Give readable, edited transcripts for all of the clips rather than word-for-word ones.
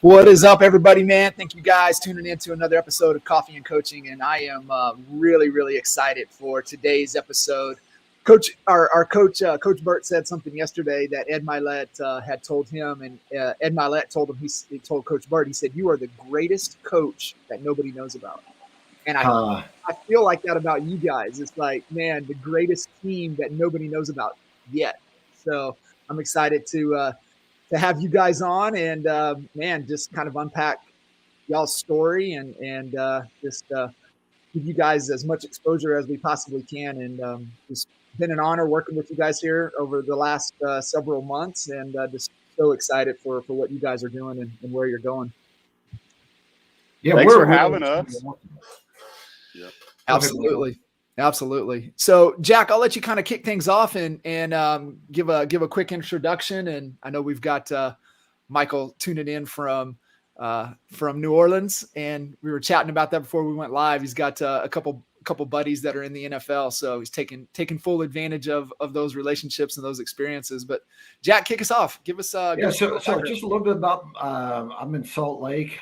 What is up, everybody, man? Thank you guys tuning in to another episode of Coffee and Coaching, and I am really excited for today's episode. Coach Burt said something yesterday that Ed Milet had told him, and Ed Milet told him, he told Coach Burt, he said, "You are the greatest coach that nobody knows about." And I feel like that about you guys. It's like, man, the greatest team that nobody knows about yet. So I'm excited to have you guys on and, man, just kind of unpack y'all's story and just give you guys as much exposure as we possibly can. And just been an honor working with you guys here over the last several months, and just so excited for what you guys are doing and where you're going. Yeah, thanks for having us. Yeah. Absolutely. So, Jack, I'll let you kind of kick things off and give a quick introduction. And I know we've got Michael tuning in from New Orleans, and we were chatting about that before we went live. He's got a couple buddies that are in the NFL, so he's taking full advantage of those relationships and those experiences. But Jack, kick us off. Give us so just a little bit about. I'm in Salt Lake.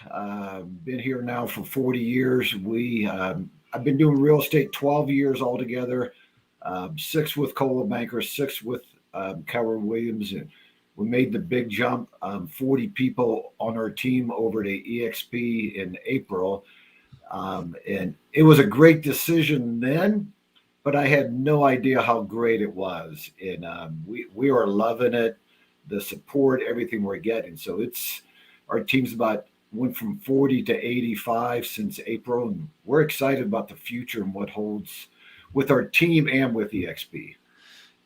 Been here now for 40 years. I've been doing real estate 12 years altogether, 6 with Coldwell Banker, 6 with Keller Williams. And we made the big jump, 40 people on our team over to EXP in April. And it was a great decision then, but I had no idea how great it was. And we are loving it, the support, everything we're getting. So our team's went from 40 to 85 since April, and we're excited about the future and what holds with our team and with EXP.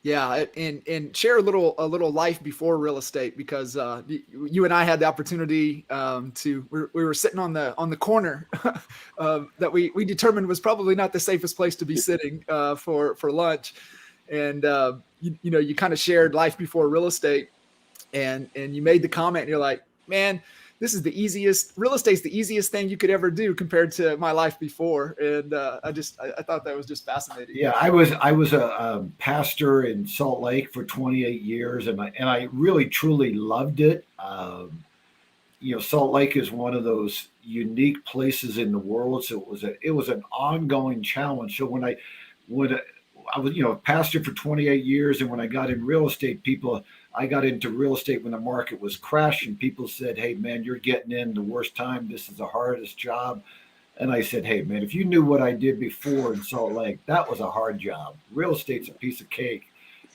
Yeah, and share a little life before real estate, because you and I had the opportunity we were sitting on the corner that we determined was probably not the safest place to be sitting for lunch, and you kind of shared life before real estate, and you made the comment, and you're like, man, this is real estate's the easiest thing you could ever do compared to my life before. And I thought that was just fascinating. Yeah, I was a pastor in Salt Lake for 28 years, and I really truly loved it. Salt Lake is one of those unique places in the world, so it was an ongoing challenge. So when I was a pastor for 28 years, and when I got in real estate, I got into real estate when the market was crashing. People said, "Hey, man, you're getting in the worst time. This is the hardest job." And I said, "Hey, man, if you knew what I did before in Salt Lake, that was a hard job. Real estate's a piece of cake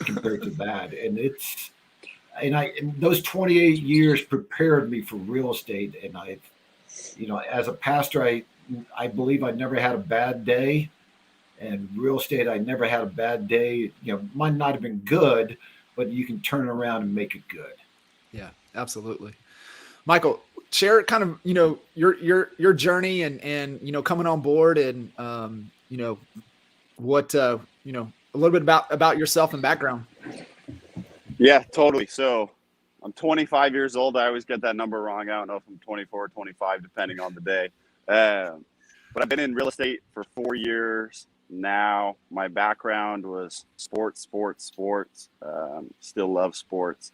compared to that." And those 28 years prepared me for real estate. And as a pastor, I believe I never had a bad day. And real estate, I never had a bad day. Might not have been good, but you can turn around and make it good. Yeah, absolutely. Michael, share kind of, your journey and coming on board, and, what, a little bit about yourself and background. Yeah, totally. So I'm 25 years old. I always get that number wrong. I don't know if I'm 24 or 25, depending on the day. But I've been in real estate for 4 years now. My background was sports. Still love sports.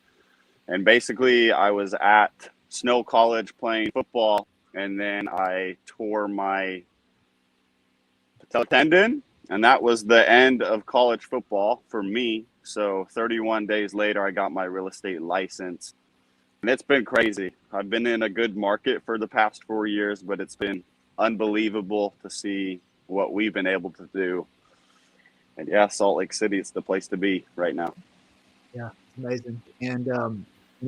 And basically I was at Snow College playing football, and then I tore my patella tendon, and that was the end of college football for me. So 31 days later, I got my real estate license, and it's been crazy. I've been in a good market for the past 4 years, but it's been unbelievable to see what we've been able to do. And yeah, Salt Lake City is the place to be right now. Yeah, it's amazing. And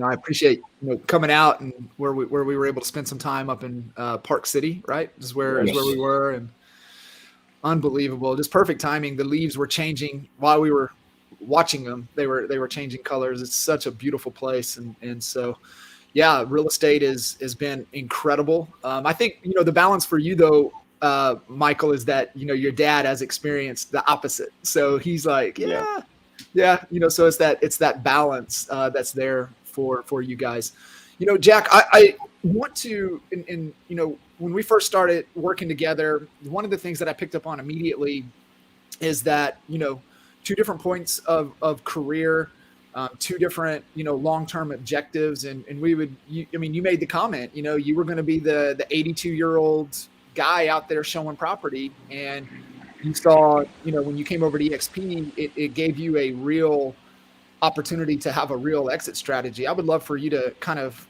I appreciate coming out and where we were able to spend some time up in Park City, right? Is where we were, and unbelievable, just perfect timing. The leaves were changing while we were watching them. They were changing colors. It's such a beautiful place, and so yeah, real estate has been incredible. I think, the balance for you though, Michael, is that, your dad has experienced the opposite. So he's like, Yeah. yeah, so it's that balance that's there for you guys. Jack, I want to, when we first started working together, one of the things that I picked up on immediately is that, two different points of career, two different, long-term objectives. And you made the comment, you were going to be the 82-year-old guy out there showing property. And you saw, when you came over to EXP, it gave you a real opportunity to have a real exit strategy. I would love for you to kind of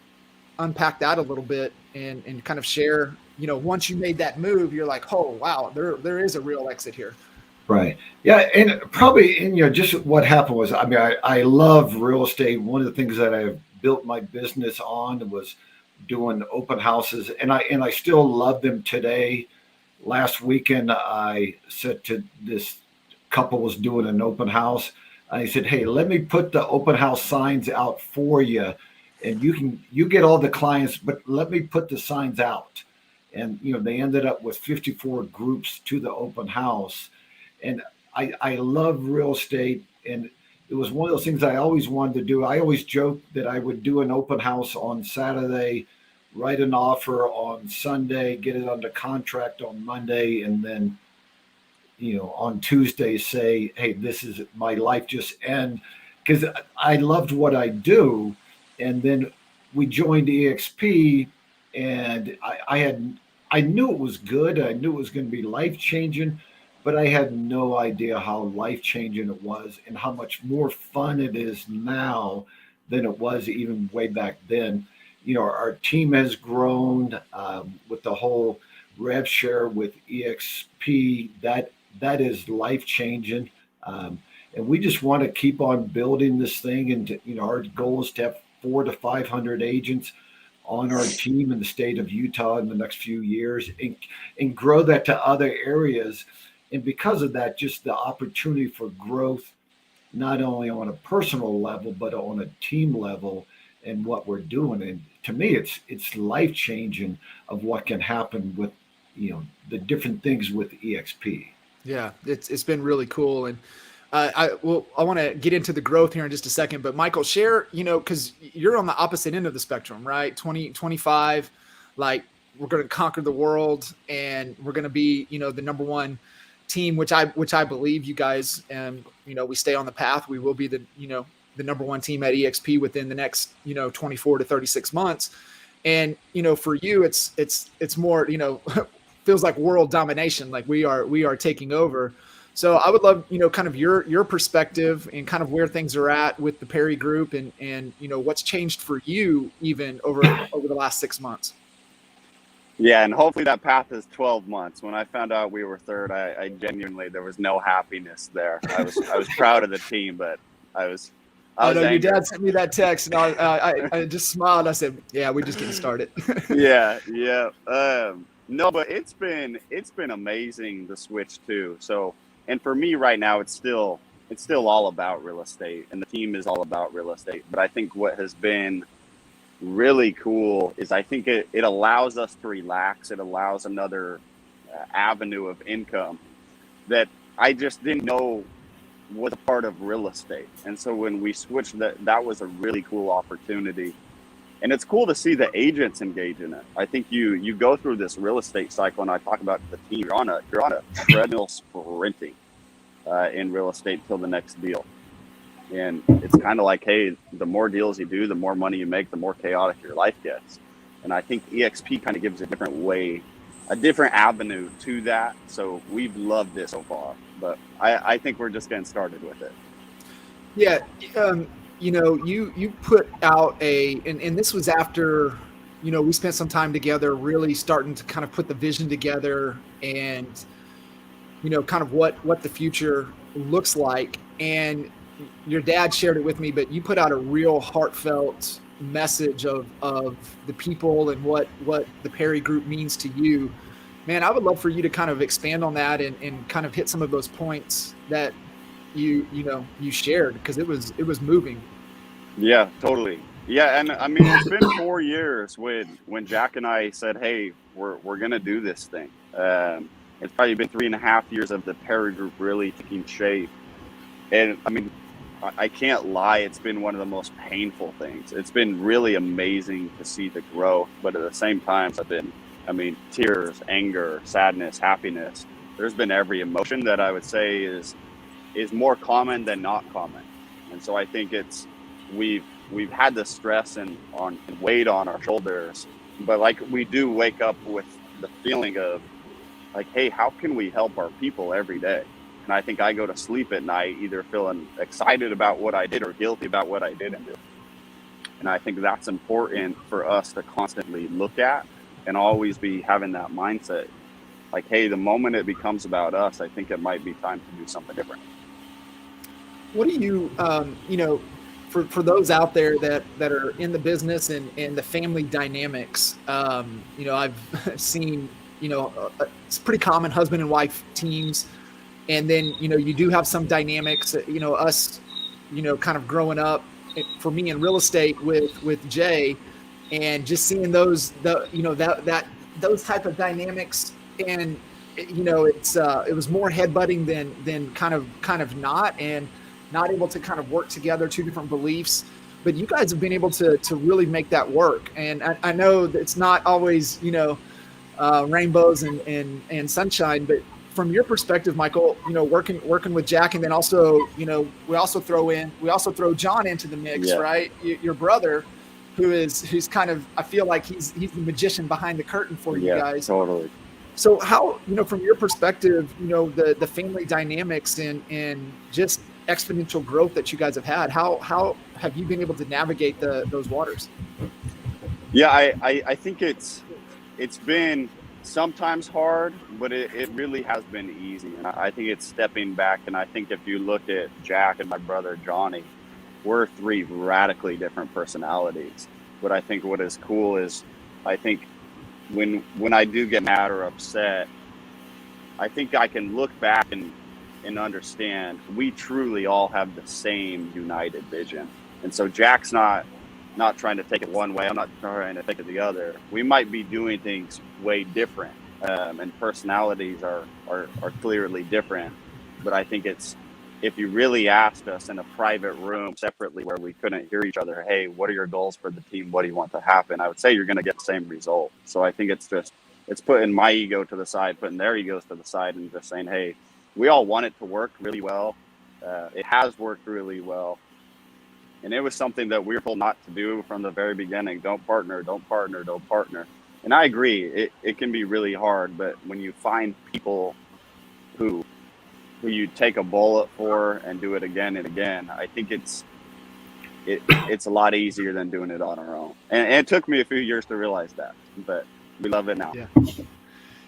unpack that a little bit and kind of share, once you made that move, you're like, oh, wow, there is a real exit here. Right. Yeah. And probably, just what happened was, I love real estate. One of the things that I built my business on was doing open houses, and I still love them today. Last weekend, I said to this couple was doing an open house. I said, hey, let me put the open house signs out for you, and you get all the clients, but let me put the signs out. And, they ended up with 54 groups to the open house. And I love real estate, and it was one of those things I always wanted to do. I always joked that I would do an open house on Saturday, write an offer on Sunday, get it under contract on Monday, and then, on Tuesday say, hey, this is my life just end, because I loved what I do. And then we joined EXP, and I knew it was good. I knew it was going to be life changing, but I had no idea how life changing it was and how much more fun it is now than it was even way back then. Our team has grown with the whole rev share with EXP. That is life changing, and we just want to keep on building this thing. And our goal is to have 400 to 500 agents on our team in the state of Utah in the next few years, and grow that to other areas. And because of that, just the opportunity for growth, not only on a personal level, but on a team level, and what we're doing. And to me, it's life changing of what can happen with, the different things with EXP. Yeah, it's been really cool. And I want to get into the growth here in just a second, but Michael, share, because you're on the opposite end of the spectrum, right? 25, like we're going to conquer the world, and we're going to be, the number one team, which I believe you guys, and we stay on the path. We will be the number one team at EXP within the next 24 to 36 months. And for you, it's more feels like world domination, like we are taking over. So I would love kind of your perspective and kind of where things are at with the Perry Group, and what's changed for you even over the last 6 months. Yeah, and hopefully that path is 12 months. When I found out we were third, I genuinely, there was no happiness there. I was proud of the team, but I was I know angry. your dad sent me that text, and I just smiled. I said, "Yeah, we're just getting started." Yeah. No, but it's been amazing, the switch too. So, and for me right now, it's still all about real estate, and the team is all about real estate. But I think what has been really cool is I think it allows us to relax. It allows another avenue of income that I just didn't know was a part of real estate. And so when we switched, that was a really cool opportunity. And it's cool to see the agents engage in it. I think you go through this real estate cycle, and I talk about the team. You're on a treadmill sprinting in real estate till the next deal. And it's kind of like, hey, the more deals you do, the more money you make, the more chaotic your life gets. And I think EXP kind of gives a different avenue to that. So we've loved it so far, but I think we're just getting started with it. Yeah. You put out and this was after, we spent some time together really starting to kind of put the vision together and, kind of what the future looks like. And your dad shared it with me, but you put out a real heartfelt message of the people and what the Perry Group means to you. Man, I would love for you to kind of expand on that and kind of hit some of those points that you shared, because it was moving. Yeah, totally. Yeah, and I mean, it's been 4 years when Jack and I said, "Hey, we're gonna do this thing." It's probably been 3.5 years of the Perry Group really taking shape, and I mean, I can't lie, it's been one of the most painful things. It's been really amazing to see the growth, but at the same time, I mean, tears, anger, sadness, happiness. There's been every emotion that I would say is more common than not common, and so I think we've had the stress and weight on our shoulders, but like we do wake up with the feeling of like, hey, how can we help our people every day? And I think I go to sleep at night either feeling excited about what I did or guilty about what I didn't do. And I think that's important for us to constantly look at and always be having that mindset. Like, hey, the moment it becomes about us, I think it might be time to do something different. What do you, for those out there that are in the business and the family dynamics, I've seen, it's pretty common husband and wife teams. And then, you do have some dynamics, us, kind of growing up for me in real estate with Jay, and just seeing those those type of dynamics. And, it was more headbutting than kind of not, and not able to kind of work together, two different beliefs. But you guys have been able to really make that work. And I know that it's not always, rainbows and sunshine, but from your perspective, Michael, working with Jack, and then also, we also throw John into the mix, Yeah. right? Your brother, who's kind of, I feel like he's the magician behind the curtain for you Yeah, guys. totally. So how, from your perspective, the family dynamics and just exponential growth that you guys have had, how have you been able to navigate those waters? Yeah, I think it's been sometimes hard, but it really has been easy. And I think it's stepping back. And I think if you look at Jack and my brother Johnny, we're three radically different personalities. But I think what is cool is I think when I do get mad or upset, I think I can look back and understand we truly all have the same united vision. And so Jack's not trying to take it one way. I'm not trying to take it the other. We might be doing things way different, and personalities are clearly different. But I think it's, if you really asked us in a private room separately where we couldn't hear each other, hey, what are your goals for the team? What do you want to happen? I would say you're going to get the same result. So I think it's putting my ego to the side, putting their egos to the side, and just saying, hey, we all want it to work really well. It has worked really well. And it was something that we were told not to do from the very beginning. Don't partner, don't partner, don't partner. And I agree, it can be really hard, but when you find people who you take a bullet for and do it again and again, I think it's a lot easier than doing it on our own. And it took me a few years to realize that, but we love it now.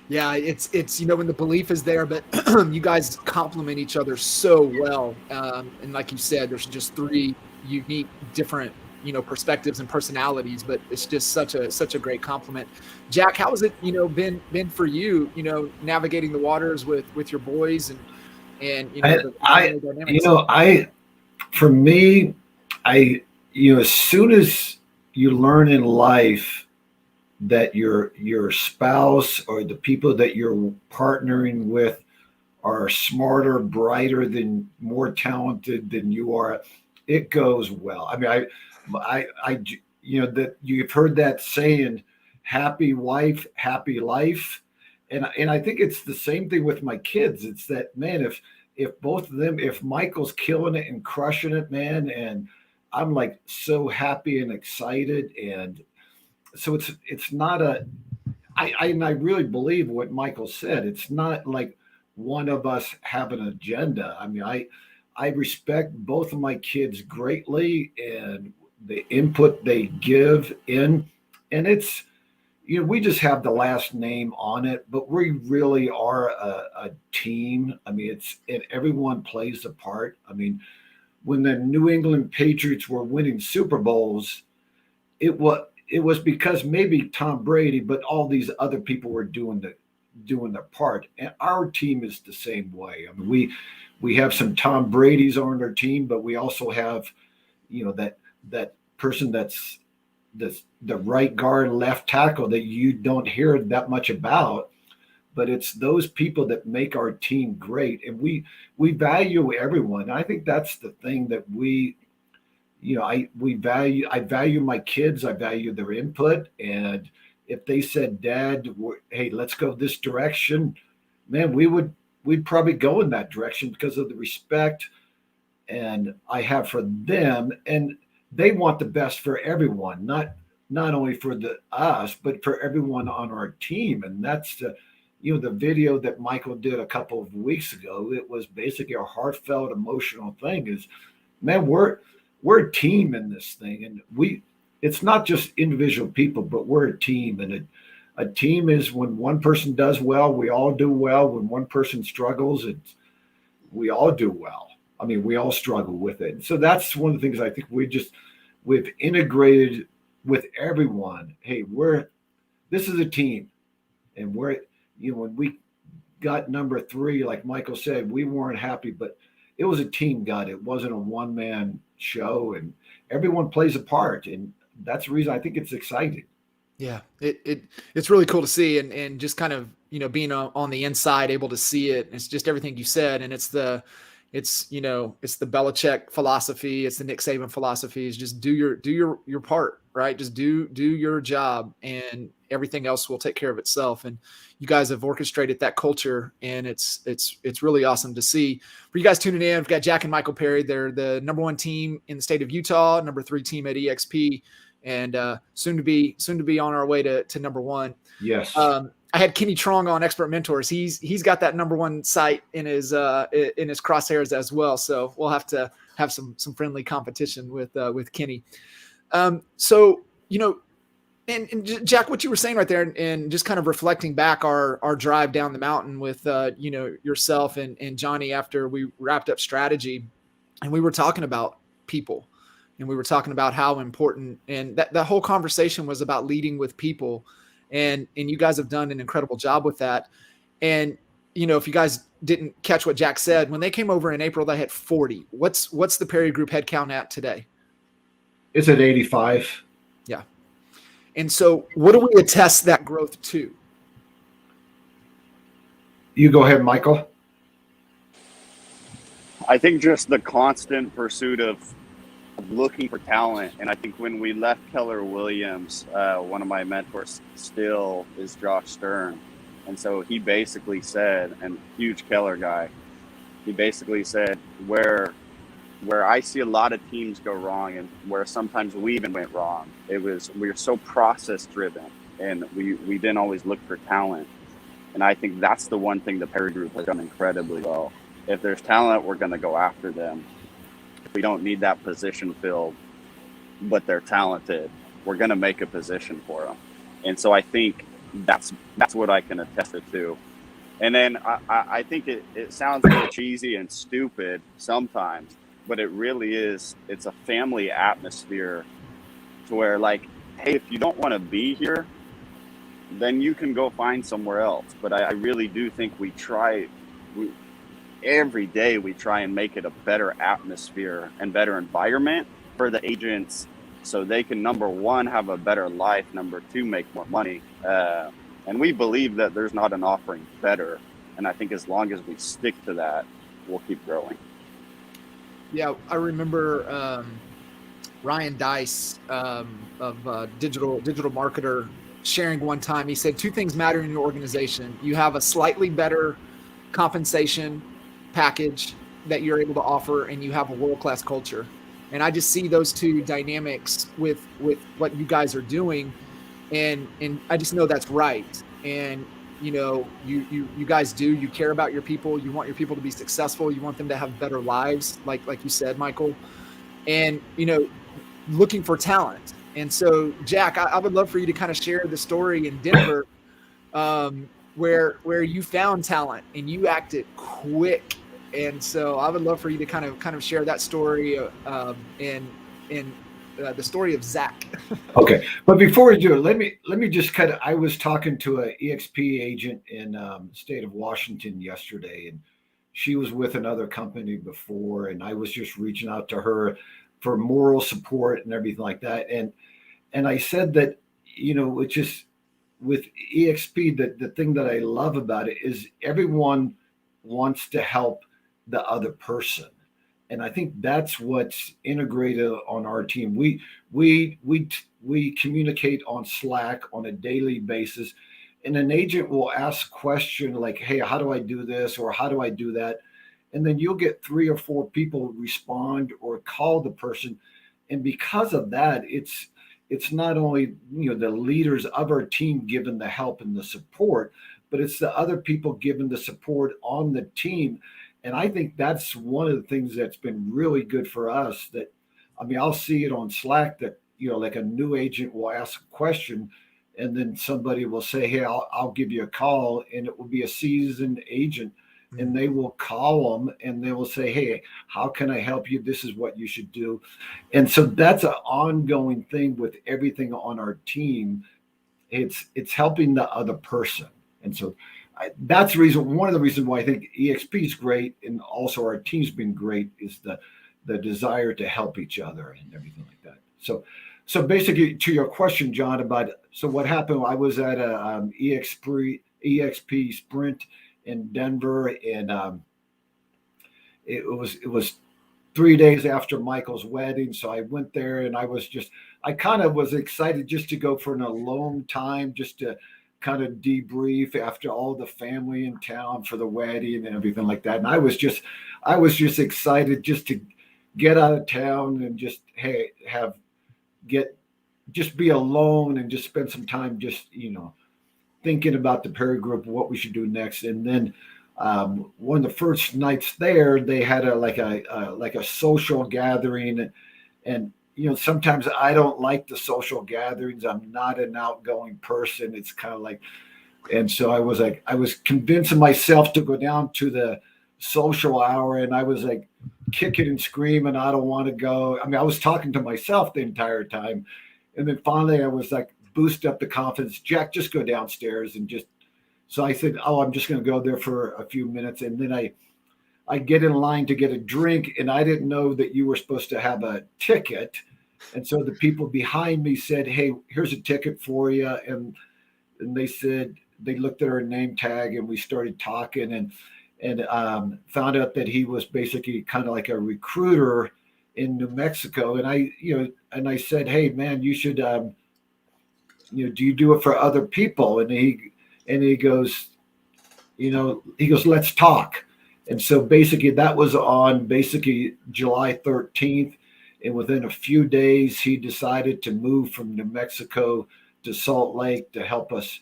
Yeah, it's when the belief is there, but you guys complement each other so well. And like you said, there's just three unique, different, perspectives and personalities, but it's just such a great compliment. Jack, how has it, been for you, navigating the waters with your boys and the family dynamics? For me, as soon as you learn in life that your spouse or the people that you're partnering with are smarter, brighter than, more talented than you are, it goes well. I mean, I that you've heard that saying, happy wife, happy life. And I think it's the same thing with my kids. It's that, man, if both of them, if Michael's killing it and crushing it, man, and I'm like so happy and excited. And so it's not and I really believe what Michael said. It's not like one of us have an agenda. I mean, I respect both of my kids greatly and the input they give in, and it's, we just have the last name on it, but we really are a team. I mean, and everyone plays a part. I mean, when the New England Patriots were winning Super Bowls, it was because maybe Tom Brady, but all these other people were doing their part. And our team is the same way. I mean, we have some Tom Brady's on our team, but we also have, that person that's the right guard, left tackle that you don't hear that much about, but it's those people that make our team great. And we value everyone. I think that's the thing that I value my kids. I value their input. And if they said, Dad, hey, let's go this direction, man, we'd probably go in that direction because of the respect and I have for them. And they want the best for everyone, not only for us, but for everyone on our team. And that's the video that Michael did a couple of weeks ago. It was basically a heartfelt, emotional thing. Is, man, we're a team in this thing, and it's not just individual people, but we're a team. And a team is when one person does well, we all do well. When one person struggles, we all do well. I mean, we all struggle with it. So that's one of the things I think we've integrated with everyone. Hey, this is a team, and when we got number 3, like Michael said, we weren't happy, but it was a team gut. It wasn't a one-man show, and everyone plays a part, and that's the reason I think it's exciting. Yeah, it's really cool to see, and just kind of being on the inside, able to see it. It's just everything you said, and it's the Belichick philosophy, it's the Nick Saban philosophy. Is just do your part, right? Just do your job, and everything else will take care of itself. And you guys have orchestrated that culture, and it's really awesome to see. For you guys tuning in, we've got Jack and Michael Perry. They're the number 1 team in the state of Utah, number 3 team at EXP, and soon to be on our way to number 1. Yes. I had Kenny Trong on Expert Mentors. He's got that number 1 site in his crosshairs as well. So we'll have to have some friendly competition with Kenny. So and Jack, what you were saying right there, and just kind of reflecting back our drive down the mountain with yourself and Johnny after we wrapped up strategy, and we were talking about people, and we were talking about how important, and that whole conversation was about leading with people. And you guys have done an incredible job with that. And, if you guys didn't catch what Jack said, when they came over in April, they had 40. What's the Perry Group head count at today? It's at 85. Yeah. And so what do we attest that growth to? You go ahead, Michael. I think just the constant pursuit of looking for talent. And I think when we left Keller Williams, one of my mentors still is Josh Stern. And so he basically said, and huge Keller guy, he basically said where I see a lot of teams go wrong, and where sometimes we even went wrong, we were so process driven, and we didn't always look for talent. And I think that's the one thing the Perry Group has done incredibly well. If there's talent, we're going to go after them. If we don't need that position filled, but they're talented, we're going to make a position for them. And so I think that's what I can attest it to. And then I think it sounds a little cheesy and stupid sometimes, but it really is. It's a family atmosphere to where, like, hey, if you don't want to be here, then you can go find somewhere else. But I really do think every day we try and make it a better atmosphere and better environment for the agents, so they can, number 1, have a better life, number 2, make more money. And we believe that there's not an offering better. And I think as long as we stick to that, we'll keep growing. Yeah, I remember Ryan Dice of Digital Marketer sharing one time. He said 2 things matter in your organization. You have a slightly better compensation package that you're able to offer, and you have a world-class culture. And I just see those 2 dynamics with what you guys are doing, and I just know that's right. And you guys do, you care about your people, you want your people to be successful, you want them to have better lives, like you said, Michael, and looking for talent. And so, Jack, I would love for you to kind of share the story in Denver, where you found talent and you acted quick. And so I would love for you to kind of share that story and the story of Zach. Okay, but before we do it, let me just I was talking to an EXP agent in the state of Washington yesterday, and she was with another company before, and I was just reaching out to her. for moral support and everything like that. And I said that, it's just with EXP, the thing that I love about it is everyone wants to help the other person. And I think that's what's integrated on our team. We communicate on Slack on a daily basis, and an agent will ask a question like, "Hey, how do I do this?" or "How do I do that?" And then you'll get 3 or 4 people respond or call the person, and because of that, it's not only the leaders of our team giving the help and the support, but it's the other people giving the support on the team. And I think that's one of the things that's been really good for us. That, I mean, I'll see it on Slack that like a new agent will ask a question, and then somebody will say, "Hey, I'll give you a call," and it will be a seasoned agent, and they will call them and they will say, "Hey, how can I help you? This is what you should do." And so that's an ongoing thing with everything on our team. It's helping the other person. And so that's one of the reasons why I think EXP is great, and also our team's been great, is the desire to help each other and everything like that. So basically, to your question, John, about what happened, I was at a EXP sprint in Denver, and it was 3 days after Michael's wedding. So I went there, and I kind of was excited just to go for an alone time, just to kind of debrief after all the family in town for the wedding and everything like that. And I was just excited just to get out of town and just just be alone and just spend some time just thinking about the Perry Group, what we should do next. And then one of the first nights there, they had a social gathering, and sometimes I don't like the social gatherings. I'm not an outgoing person. It's kind of like, and so I was convincing myself to go down to the social hour, and I was like kicking and screaming, "I don't want to go." I mean, I was talking to myself the entire time. And then finally I was like, boost up the confidence. "Jack, just go downstairs and just," so I said, "Oh, I'm just going to go there for a few minutes." And then I get in line to get a drink, and I didn't know that you were supposed to have a ticket. And so the people behind me said, "Hey, here's a ticket for you." And they said, they looked at our name tag, and we started talking, and found out that he was basically kind of like a recruiter in New Mexico. And I said, "Hey man, you should, do you do it for other people?" And he goes, "Let's talk." And so basically that was on basically July 13th. And within a few days, he decided to move from New Mexico to Salt Lake to help us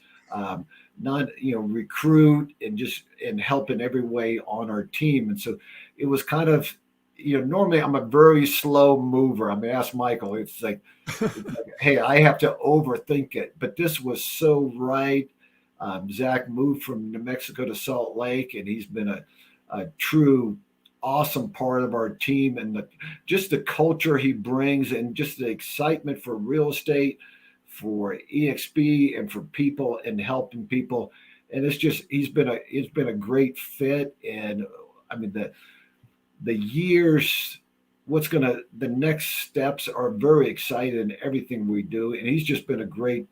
not recruit and help in every way on our team. And so it was kind of, normally I'm a very slow mover. I mean, ask Michael. It's like, hey, I have to overthink it. But this was so right. Zach moved from New Mexico to Salt Lake, and he's been a true awesome part of our team, and just the culture he brings, and just the excitement for real estate, for EXP, and for people and helping people. And it's been a great fit. And I mean, the years, the next steps are very exciting in everything we do. And he's just been a great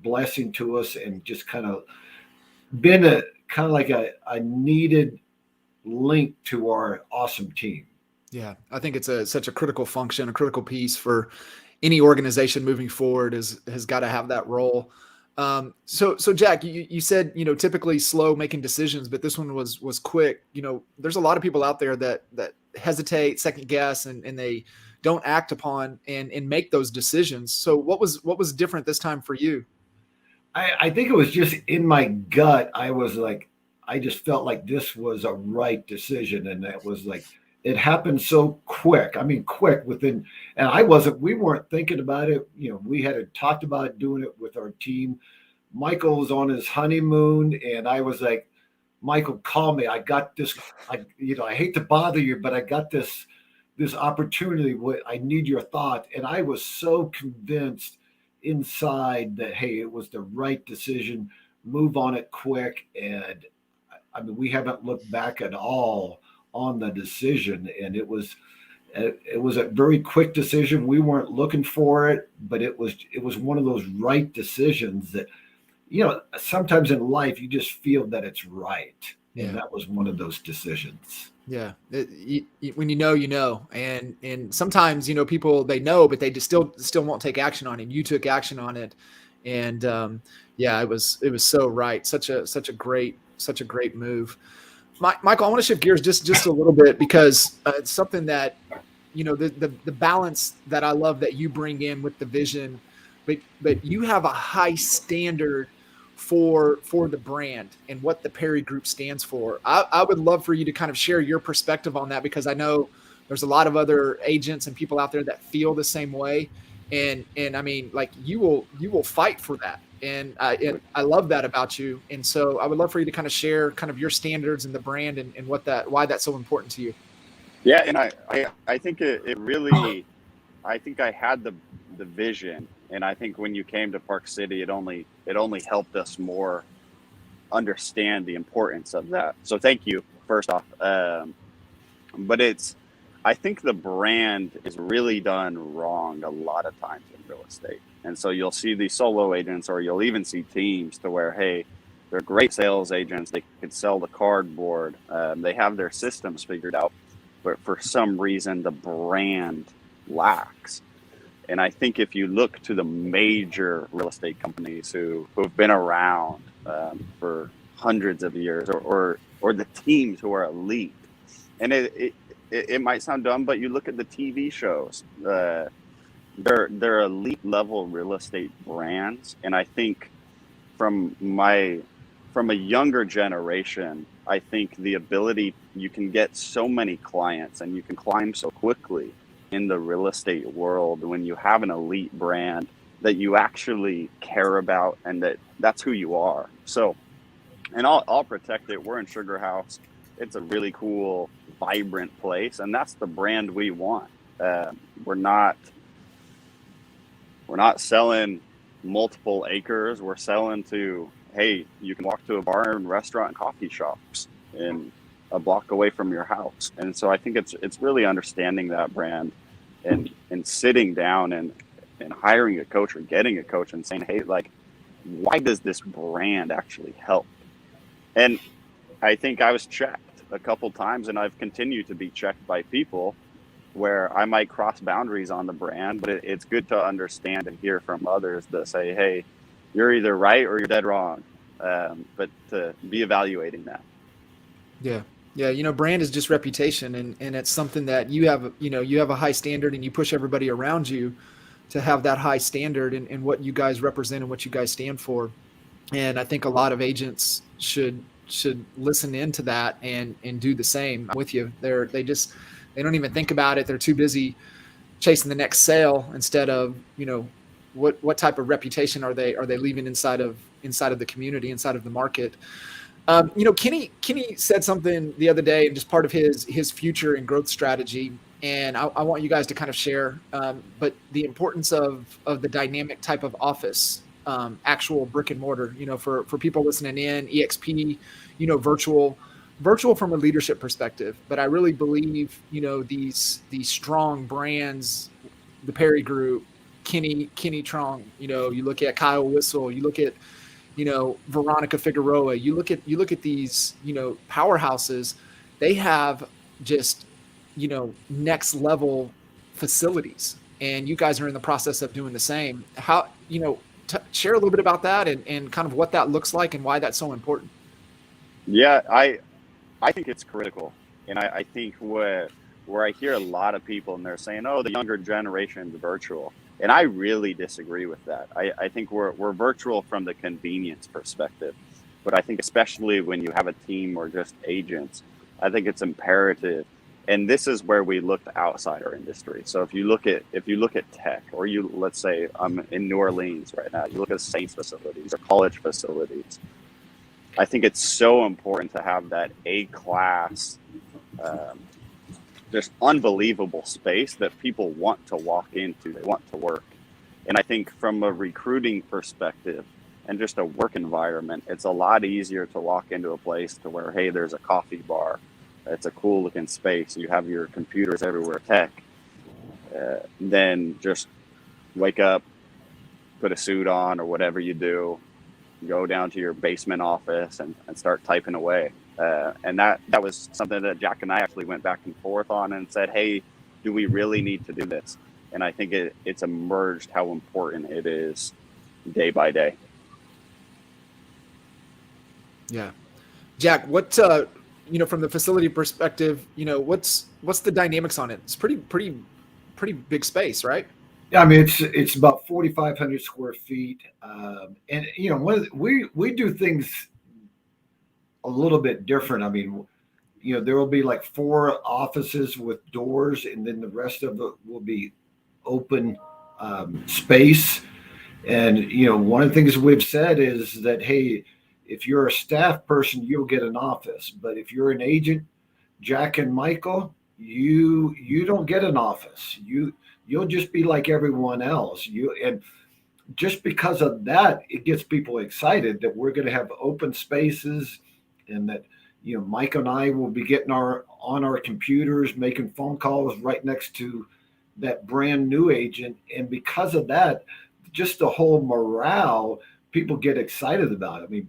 blessing to us, and just kind of been like a needed link to our awesome team. Yeah, I think it's such a critical function, a critical piece for any organization moving forward has got to have that role. So Jack, you said, typically slow making decisions, but this one was quick. There's a lot of people out there that hesitate, second guess, and they don't act upon and make those decisions. So what was different this time for you? I think it was just in my gut. I just felt like this was a right decision. And that was like, it happened so quick. I mean, quick within, and we weren't thinking about it. We had talked about doing it with our team. Michael was on his honeymoon, and I was like, "Michael, call me. I got this. I hate to bother you, but I got this opportunity. I need your thought." And I was so convinced inside that, hey, it was the right decision. Move on it quick. And I mean, we haven't looked back at all on the decision. And it was, It was a very quick decision. We weren't looking for it, but it was one of those right decisions that, sometimes in life you just feel that it's right. And that was one of those decisions. Yeah. When you know, and sometimes, people, they know, but they just still won't take action on it. You took action on it. And, it was so right. Such a great move. Michael, I want to shift gears just a little bit, because it's something that, the balance that I love that you bring in with the vision, but you have a high standard for the brand and what the Perry Group stands for. I would love for you to kind of share your perspective on that, because I know there's a lot of other agents and people out there that feel the same way. And I mean, like, you will fight for that. And I love that about you. And so I would love for you to kind of share kind of your standards and the brand and why that's so important to you. Yeah. And I think it really, I think I had the vision. And I think when you came to Park City, it only helped us more understand the importance of that. So thank you, first off. But I think the brand is really done wrong a lot of times in real estate. And so you'll see these solo agents, or you'll even see teams to where, hey, they're great sales agents. They could sell the cardboard. They have their systems figured out, but for some reason the brand lacks. And I think if you look to the major real estate companies who've been around for hundreds of years, or the teams who are elite, and it might sound dumb, but you look at the TV shows, they're elite level real estate brands. And I think from a younger generation, I think the ability, you can get so many clients and you can climb so quickly in the real estate world when you have an elite brand that you actually care about, and that's who you are. So, and I'll protect it. We're in Sugar House. It's a really cool, vibrant place, and that's the brand we want. We're not selling multiple acres. We're selling to, hey, you can walk to a bar and restaurant and coffee shops in a block away from your house. And so I think it's really understanding that brand and sitting down and hiring a coach or getting a coach and saying, hey, like, why does this brand actually help? And I think I was checked a couple times, and I've continued to be checked by people where I might cross boundaries on the brand, but it's good to understand and hear from others that say, hey, you're either right or you're dead wrong. But to be evaluating that. Yeah. Yeah. Brand is just reputation, and it's something that you have a high standard, and you push everybody around you to have that high standard in what you guys represent and what you guys stand for. And I think a lot of agents should listen into that and do the same. I'm with you. They don't even think about it. They're too busy chasing the next sale instead of, what type of reputation are they leaving inside of the community, inside of the market. Kenny said something the other day, and just part of his future and growth strategy. And I want you guys to kind of share, but the importance of the dynamic type of office, actual brick and mortar, for people listening in, EXP, virtual from a leadership perspective. But I really believe, these strong brands, the Perry Group, Kenny Trong, you look at Kyle Whistle, you look at, Veronica Figueroa, you look at these, powerhouses, they have just, next level facilities, and you guys are in the process of doing the same. How, share a little bit about that and kind of what that looks like and why that's so important. Yeah, I think it's critical. And I think where I hear a lot of people and they're saying, oh, the younger generation is virtual. And I really disagree with that. I think we're virtual from the convenience perspective. But I think especially when you have a team or just agents, I think it's imperative. And this is where we look outside our industry. So if you look at tech, or let's say I'm in New Orleans right now, you look at Saints facilities or college facilities. I think it's so important to have that A-class, just unbelievable space that people want to walk into, they want to work. And I think from a recruiting perspective and just a work environment, it's a lot easier to walk into a place to where, hey, there's a coffee bar. It's a cool looking space. You have your computers everywhere, tech. then just wake up, put a suit on or whatever you do, go down to your basement office and start typing away. And that was something that Jack and I actually went back and forth on and said, hey, do we really need to do this? And I think it's emerged how important it is day by day. Yeah. Jack, what, from the facility perspective, what's the dynamics on it? It's pretty big space, right? Yeah, I mean it's about 4,500 square feet, and we do things a little bit different. I mean, there will be like 4 offices with doors, and then the rest of it will be open space. And one of the things we've said is that, hey, if you're a staff person, you'll get an office, but if you're an agent, Jack and Michael, you don't get an office. You'll just be like everyone else. And just because of that, it gets people excited that we're going to have open spaces, and that Mike and I will be getting on our computers, making phone calls right next to that brand new agent. And because of that, just the whole morale, people get excited about it. I mean,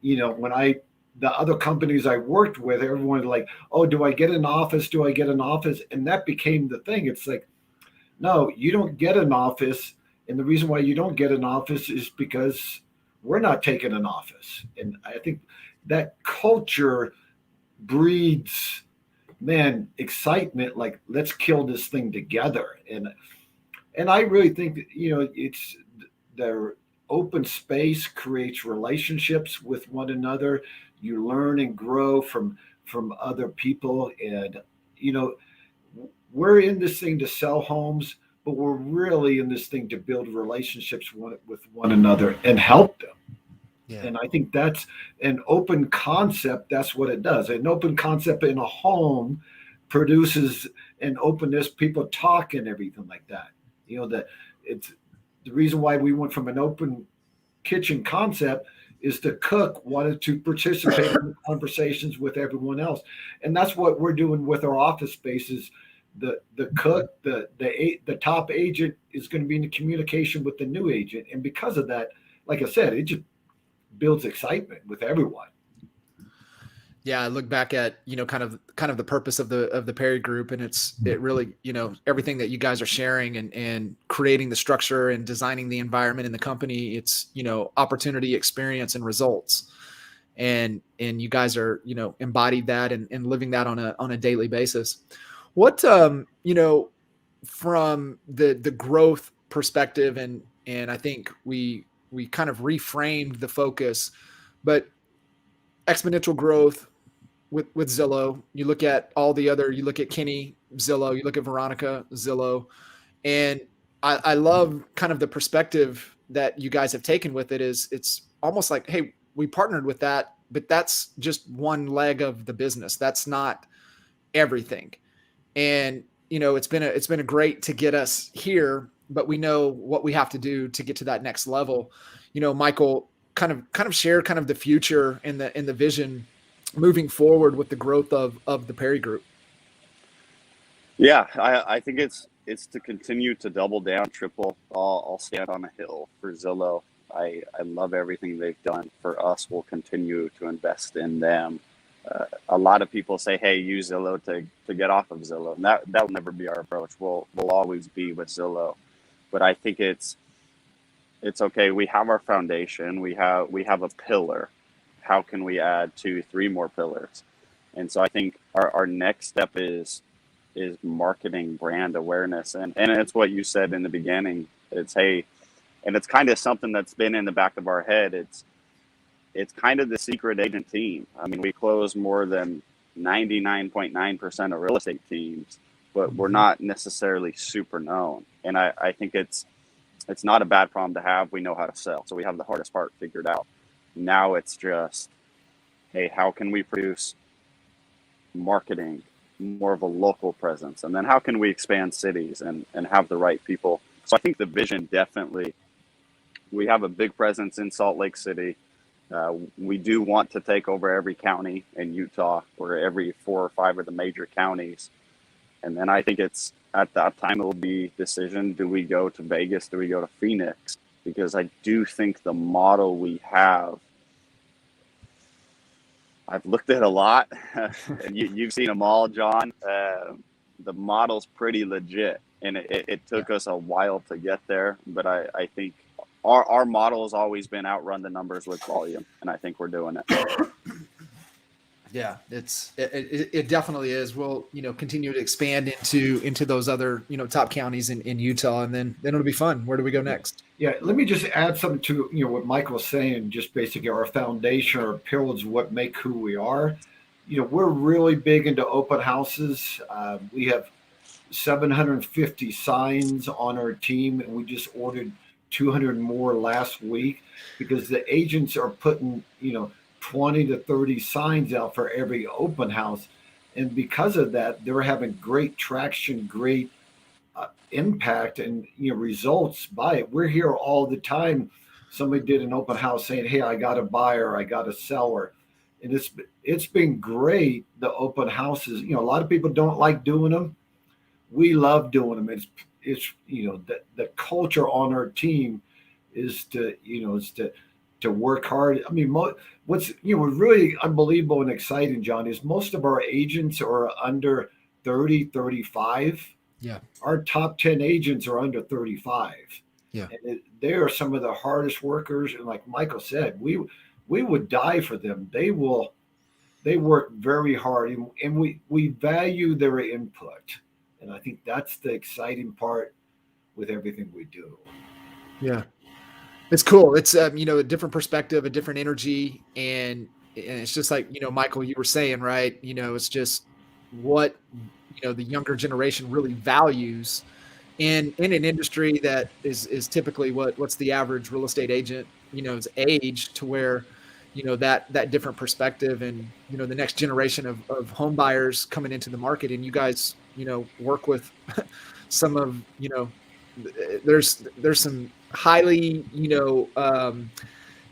the other companies I worked with, everyone like, oh, do I get an office? Do I get an office? And that became the thing. It's like, no, you don't get an office. And the reason why you don't get an office is because we're not taking an office. And I think that culture breeds, man, excitement, like, let's kill this thing together. And I really think that, it's the open space creates relationships with one another. You learn and grow from other people. And, we're in this thing to sell homes, but we're really in this thing to build relationships with one another and help them. Yeah. And I think that's an open concept. That's what it does. An open concept in a home produces an openness, people talk and everything like that. That it's the reason why we went from an open kitchen concept is the cook wanted to participate in the conversations with everyone else. And that's what we're doing with our office spaces. The cook, the top agent is going to be in communication with the new agent. And because of that, like I said, it just builds excitement with everyone. Yeah, I look back at kind of the purpose of the Perry Group, and it really everything that you guys are sharing and creating the structure and designing the environment in the company. It's opportunity, experience, and results, and you guys are embodied that and living that on a daily basis. What from the growth perspective, and I think we kind of reframed the focus, but exponential growth with Zillow. You look at you look at Kenny, Zillow, you look at Veronica, Zillow. And I love kind of the perspective that you guys have taken with it. Is it's almost like, hey, we partnered with that, but that's just one leg of the business. That's not everything. And, it's been a great to get us here, but we know what we have to do to get to that next level. Michael, kind of share kind of the future and the vision moving forward with the growth of the Perry Group. Yeah, I think it's to continue to double down, triple. I'll stand on a hill for Zillow. I love everything they've done for us. We'll continue to invest in them. A lot of people say, hey, use Zillow to get off of Zillow. And that'll never be our approach. We'll always be with Zillow. But I think it's okay. We have our foundation. We have a pillar. How can we add 2, 3 more pillars? And so I think our next step is marketing, brand awareness. And it's what you said in the beginning. It's, hey, and it's kind of something that's been in the back of our head. It's kind of the secret agent team. I mean, we close more than 99.9% of real estate teams, but we're not necessarily super known. And I think it's not a bad problem to have. We know how to sell. So we have the hardest part figured out. Now it's just, hey, how can we produce marketing, more of a local presence? And then how can we expand cities and have the right people? So I think the vision definitely, we have a big presence in Salt Lake City. We do want to take over every county in Utah, or every 4 or 5 of the major counties. And then I think it's at that time, it'll be decision. Do we go to Vegas? Do we go to Phoenix? Because I do think the model we have, I've looked at a lot, and you've seen them all, John. The model's pretty legit, and it took us a while to get there. But I think our model has always been outrun the numbers with volume, and I think we're doing it. Yeah, it definitely is. We'll continue to expand into those other top counties in Utah, and then it'll be fun. Where do we go next? Yeah, let me just add something to what Mike was saying. Just basically our foundation, our pillars, what make who we are. We're really big into open houses. We have 750 signs on our team, and we just ordered 200 more last week because the agents are putting 20 to 30 signs out for every open house, and because of that, they're having great traction, great impact, and results by it. We're here all the time. Somebody did an open house saying, "Hey, I got a buyer, I got a seller," and it's been great. The open houses, a lot of people don't like doing them. We love doing them. It's the culture on our team is to work hard. I mean, what's really unbelievable and exciting, John, is most of our agents are under 30, 35. Yeah. Our top 10 agents are under 35. Yeah. And they are some of the hardest workers. And like Michael said, we would die for them. They work very hard, and we value their input. And I think that's the exciting part with everything we do. Yeah. It's cool. It's a different perspective, a different energy, and it's just like Michael, you were saying, right? It's just what the younger generation really values in an industry that is typically what's the average real estate agent is age, to where that different perspective, and the next generation of home buyers coming into the market, and you guys work with some of there's some highly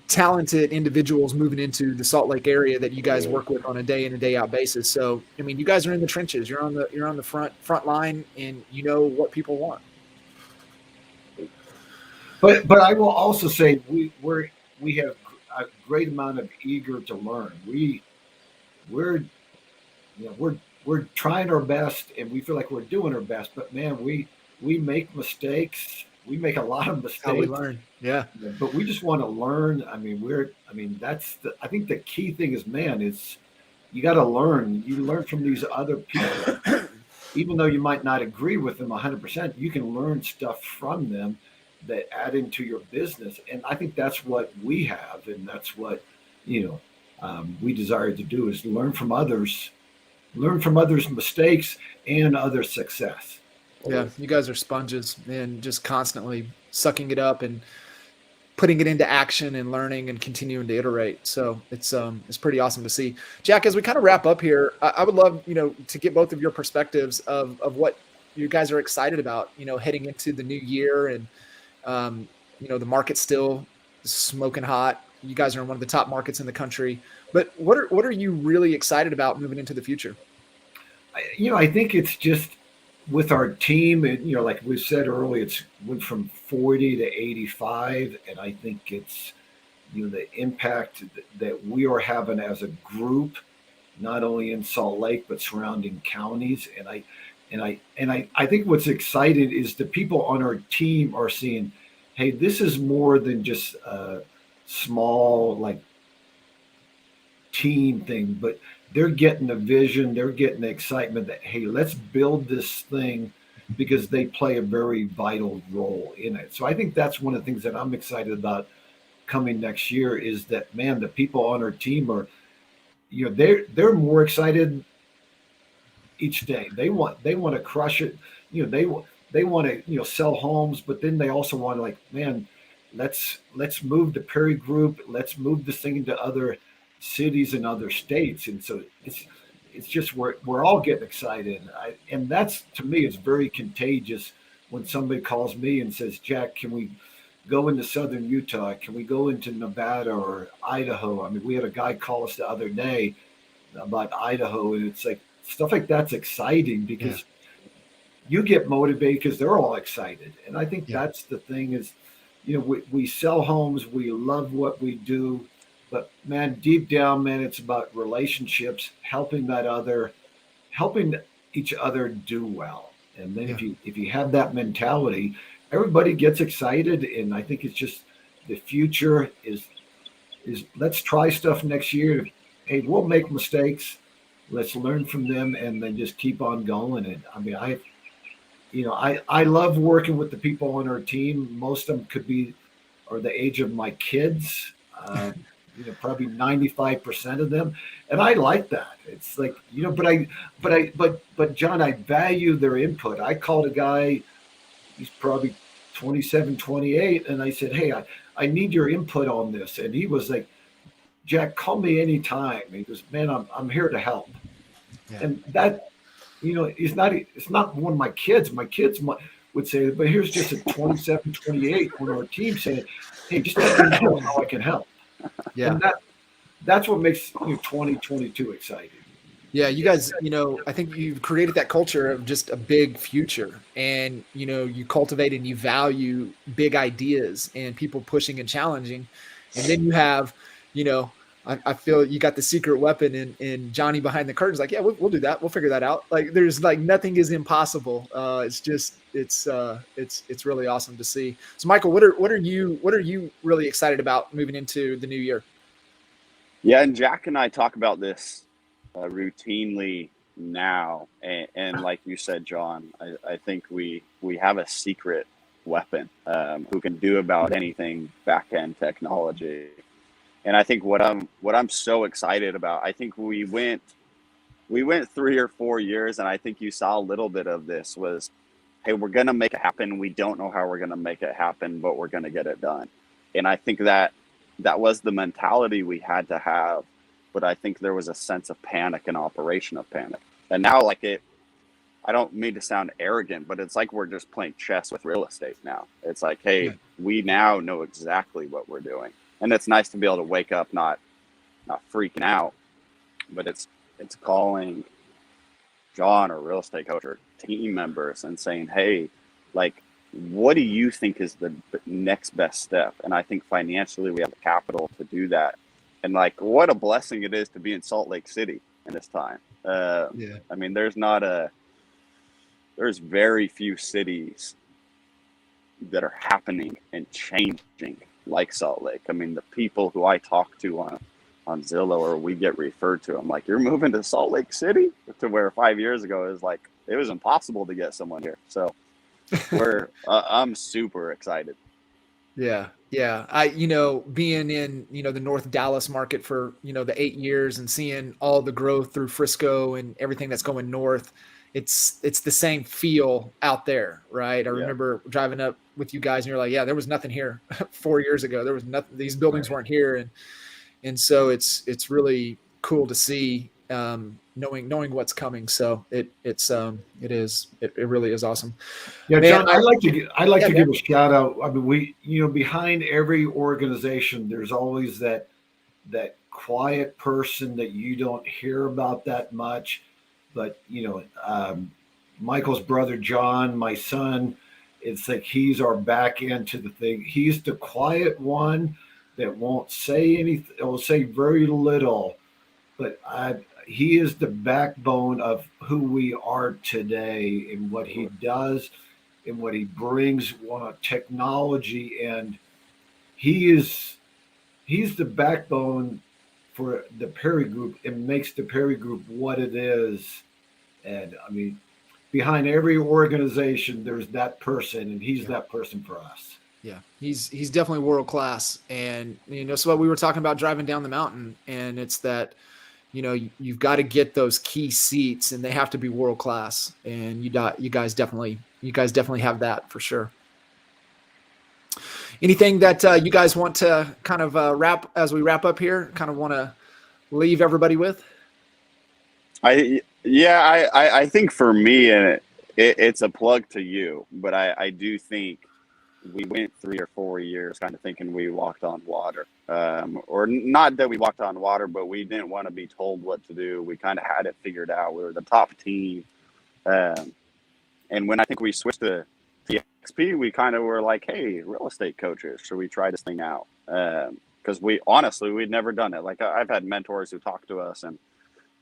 talented individuals moving into the Salt Lake area that you guys work with on a day in and day out basis. So I mean, you guys are in the trenches. You're on the front line, and what people want. But I will also say we have a great amount of eager to learn. We're trying our best, and we feel like we're doing our best. But man, we make mistakes. We make a lot of mistakes. How we learn, yeah. But we just want to learn. I mean, I think the key thing is, man, is you got to learn. You learn from these other people, even though you might not agree with them 100%. You can learn stuff from them that add into your business, and I think that's what we have, and that's what we desire to do, is learn from others' mistakes and other success. Yeah, you guys are sponges, and just constantly sucking it up and putting it into action and learning and continuing to iterate. So it's pretty awesome to see. Jack, as we kind of wrap up here, I would love to get both of your perspectives of what you guys are excited about heading into the new year, and the market's still smoking hot. You guys are in one of the top markets in the country, but what are you really excited about moving into the future? I think it's just with our team, and like we said earlier, it's went from 40 to 85, and I think it's the impact that we are having as a group, not only in Salt Lake but surrounding counties. And I think what's exciting is the people on our team are seeing, hey, this is more than just a small team thing, but they're getting the vision, they're getting the excitement that, hey, let's build this thing, because they play a very vital role in it. So I think that's one of the things that I'm excited about coming next year, is that, man, the people on our team are, they're more excited each day. They want to crush it. They want to sell homes, but then they also want to, man, let's move the Perry Group, let's move this thing into other cities and other states. And so it's just we're all getting excited, and that's, to me, is very contagious when somebody calls me and says, Jack, can we go into southern Utah? Can we go into Nevada or Idaho? I mean, we had a guy call us the other day about Idaho, and it's like stuff like that's exciting, because you get motivated because they're all excited. And I think Yeah. that's the thing is, we sell homes, we love what we do, but man, deep down, man, it's about relationships, helping each other do well. And then Yeah. if you have that mentality, everybody gets excited. And I think it's just the future is let's try stuff next year. Hey, we'll make mistakes. Let's learn from them and then just keep on going. And I mean, I love working with the people on our team. Most of them are the age of my kids. Probably 95% of them, and I like that. It's like but John, I value their input. I called a guy. He's probably 27, 28, and I said, "Hey, I need your input on this." And he was like, "Jack, call me anytime." He goes, "Man, I'm here to help." Yeah. And that it's not one of my kids. My kids would say, but here's just a 27, 28 on our team saying, hey, just let me know how I can help. Yeah. And that's what makes 2022 exciting. Yeah, you guys, I think you've created that culture of just a big future, and you cultivate and you value big ideas and people pushing and challenging, and then you have, I feel you got the secret weapon in Johnny behind the curtains. Like, yeah, we'll do that. We'll figure that out. Like, there's like nothing is impossible. It's really awesome to see. So, Michael, what are you really excited about moving into the new year? Yeah, and Jack and I talk about this routinely now, and like you said, John, I think we have a secret weapon who can do about anything back end technology. And I think what I'm so excited about, I think we went 3 or 4 years, and I think you saw a little bit of this was, hey, we're gonna make it happen. We don't know how we're gonna make it happen, but we're gonna get it done. And I think that was the mentality we had to have. But I think there was a sense of panic and operation of panic. And now, I don't mean to sound arrogant, but it's like we're just playing chess with real estate now. It's like, hey, we now know exactly what we're doing. And it's nice to be able to wake up, not freaking out, but it's calling John or real estate coach or team members and saying, hey, what do you think is the next best step? And I think financially we have the capital to do that. And what a blessing it is to be in Salt Lake City in this time. I mean, there's very few cities that are happening and changing like Salt Lake. I mean, the people who I talk to on Zillow or we get referred to, I'm like, you're moving to Salt Lake City? To where 5 years ago it was impossible to get someone here. So I'm super excited. Yeah. I, being in, the North Dallas market for, the 8 years and seeing all the growth through Frisco and everything that's going north, it's the same feel out there, right? I remember driving up with you guys and you're like, yeah, there was nothing here 4 years ago. There was nothing, these buildings weren't here. And so it's really cool to see, knowing what's coming. So it really is awesome. Yeah, Man, John, I'd like to yeah. give a shout out. I mean, behind every organization, there's always that quiet person that you don't hear about that much. But Michael's brother John, my son, it's like he's our back end to the thing. He's the quiet one that won't say anything. Will say very little, but he is the backbone of who we are today and what he does and what he brings on technology. And he's the backbone for the Perry Group and makes the Perry Group what it is. And I mean, behind every organization, there's that person, and he's that person for us. Yeah, he's definitely world class. And so what we were talking about driving down the mountain, and it's that you've got to get those key seats, and they have to be world class. And you guys definitely have that for sure. Anything that you guys want to kind of wrap up here? Kind of want to leave everybody with? I think for me, and it's a plug to you, but I do think we went 3 or 4 years kind of thinking we walked on water, or not that we walked on water, but we didn't want to be told what to do. We kind of had it figured out. We were the top team, and And when I think we switched to EXP, we kind of were like, hey, real estate coaches, should we try this thing out? Because we'd never done it. Like I've had mentors who talk to us,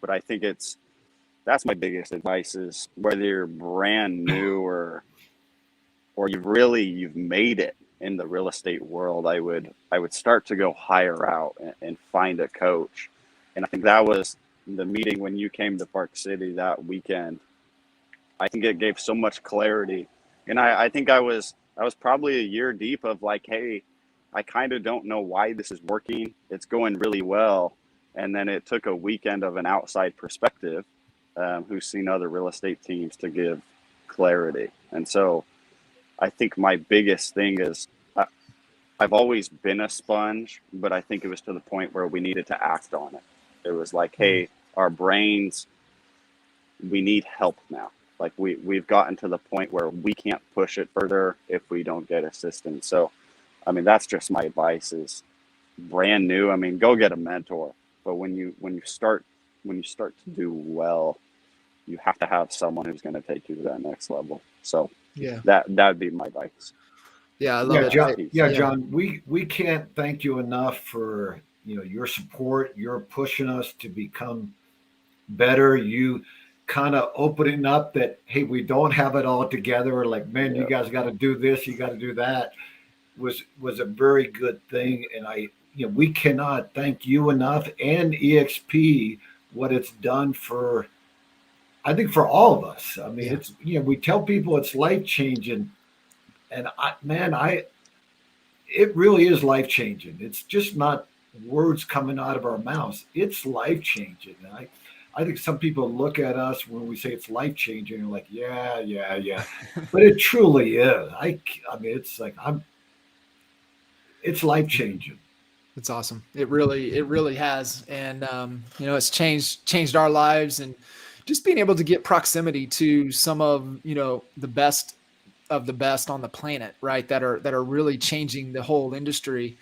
but I think that's my biggest advice is whether you're brand new or you've made it in the real estate world, I would start to go hire out and find a coach. And I think that was the meeting when you came to Park City that weekend. I think it gave so much clarity. And I think I was probably a year deep of like, hey, I kind of don't know why this is working. It's going really well. And then it took a weekend of an outside perspective, who's seen other real estate teams to give clarity. And so I think my biggest thing is I've always been a sponge, but I think it was to the point where we needed to act on it. It was like, hey, our brains, we need help now. Like we've gotten to the point where we can't push it further if we don't get assistance. So, I mean, that's just my advice is brand new. I mean, go get a mentor. But when you start to do well, you have to have someone who's going to take you to that next level. So that'd be my advice. Yeah, I love it. John, John, we can't thank you enough for your support. You're pushing us to become better. You kind of opening up that, hey, we don't have it all together. Like, man, you guys got to do this, you got to do that. Was a very good thing, and we cannot thank you enough and EXP what it's done for. I think for all of us. I mean, it's we tell people it's life changing, and it really is life changing. It's just not words coming out of our mouths. It's life changing. I think some people look at us when we say it's life changing and like, yeah, but it truly is. I mean, it's like it's life changing. It's awesome. It really has, and it's changed our lives, and just being able to get proximity to some of the best of the best on the planet, right? That are really changing the whole industry.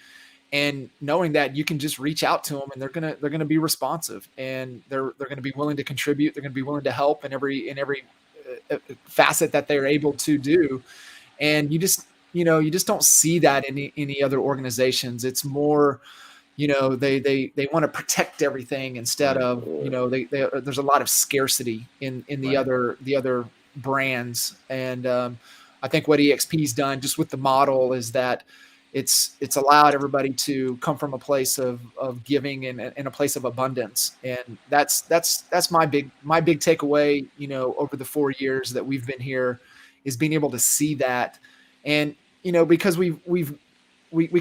And knowing that you can just reach out to them and they're gonna be responsive, and they're gonna be willing to contribute. They're gonna be willing to help in every facet that they're able to do. And you just don't see that in any other organizations. It's more, they want to protect everything instead of there's a lot of scarcity in the other brands. And I think what EXP's done just with the model is that it's allowed everybody to come from a place of giving and a place of abundance. And that's my big takeaway, over the 4 years that we've been here, is being able to see that. And, because we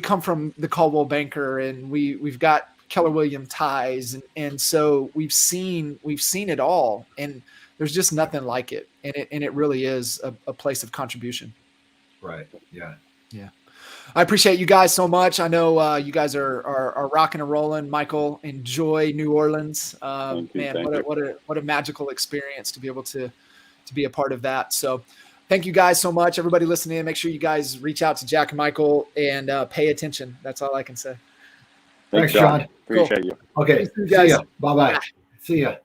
come from the Coldwell Banker, and we've got Keller Williams ties. And so we've seen it all, and there's just nothing like it. And it really is a place of contribution. Right. Yeah. Yeah. I appreciate you guys so much. I know you guys are rocking and rolling. Michael, enjoy New Orleans. What a magical experience to be able to be a part of that. So thank you guys so much. Everybody listening in, make sure you guys reach out to Jack and Michael and pay attention. That's all I can say. Thanks, John. Appreciate you. Okay. See ya. Bye-bye. See ya.